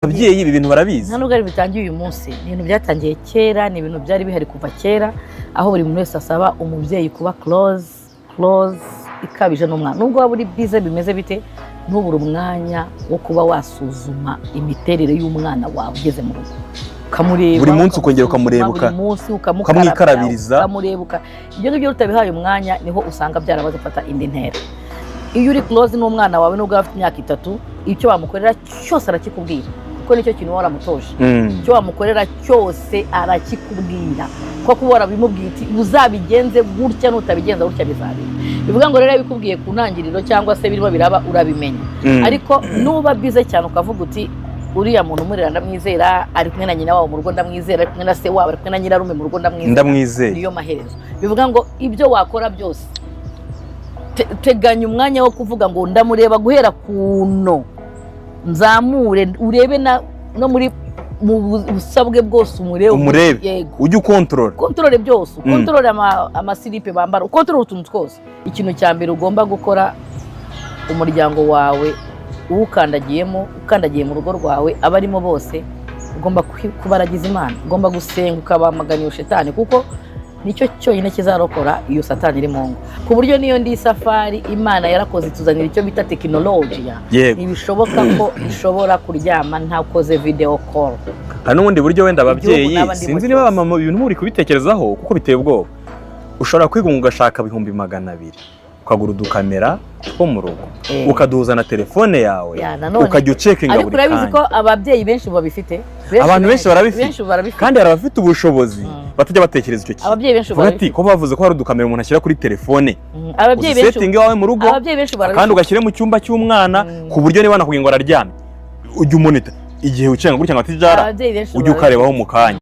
ababyeyi ibi bintu barabizi. Nta nubwo ari bitangiye uyu munsi, ibintu byatangiye kera, ni ibintu byari bihari kuva kera, aho buri muntu wese asaba umubyeyi kuba close ikabije n'umwana. Nubwo waba uri bize bimeze bite, ntubure umwanya wo kuba wasuzuma imiterere y'umwana wawe ugeze mu rugo, ukamureba buri munsi, ukongera ukamurebuka, ukamwikarabiriza, ukamurebuka. Ibyo ngibyo utabihaye umwanya niho usanga byarabaze gufata indi ntera. Iyo uri close n'umwana wawe nubwo afite imyaka 3, icyo wamukorera cyose arakikubwira, kuko nicyo kintu waramutoje. Icyo wamukorera cyose arakikubwira, kuko warabimubwiye iti uzabigenze gutya, n'utabigenza gutya bizabira. Bivuga ngo rero bikubwiye ku ntangiriro cyangwa se birimo biraba urabimenya. Ariko nuba bize cyane ukavuga uti uriya muntu umurera ndamwizera, ari kumwe na nyina wawe mu rugo ndamwizera, ari kumwe na se wawe, ari kumwe na nyirarume mu rugo ndamwizera, niyo maherezo. Bivuga ngo ibyo wakora byose teganya umwanya wo kuvuga ngo ndamureba guhera kuno nzamure, urebe no muri mu busabwe bwose umurebe, ujye ukontorore byose, ukontorore amasilipe bambara, ukontorore utuntu twose. Ikintu cya mbere ugomba gukora, umuryango wawe ukandagiye mu rugo rwawe, abarimo bose ugomba kubaragiza Imana, ugomba gusenga ukabamaganira shetani, kuko nicyo cyonyine kizarokora iyo satani iri mu ngo. Ku buryo niyo ndi safari Imana yarakoze ituzanira icyo bita tekinolojiya, ntibishoboka ko ishobora kuryama ntakoze video call. Hari n'ubundi buryo wenda ababyeyi, sinzi niba mama ibintu muri kubitekerezaho kuko biteye ubwoba. Ushobora kwiga ugashaka 200,000 ukagura udukamera two mu rugo, ukaduhuza na telefone yawe, ukajya ucekinga buri kanya. Ariko urabizi ko ababyeyi benshi babifite, abantu benshi barabifite, kandi hari abafite ubushobozi batajya batekereza icyo kintu. Ababyeyi benshi barabifite, ko bavuze ko hari udukamera umuntu ashyira kuri telefone, ababyeyi benshi setting wawe mu rugo, kandi ugashyire mu cyumba cy'umwana, ku buryo niba nakubwiye ngo araryamye ujye umonita igihe ucenga gutya ngo atijara, ujye ukarebaho mu kanya.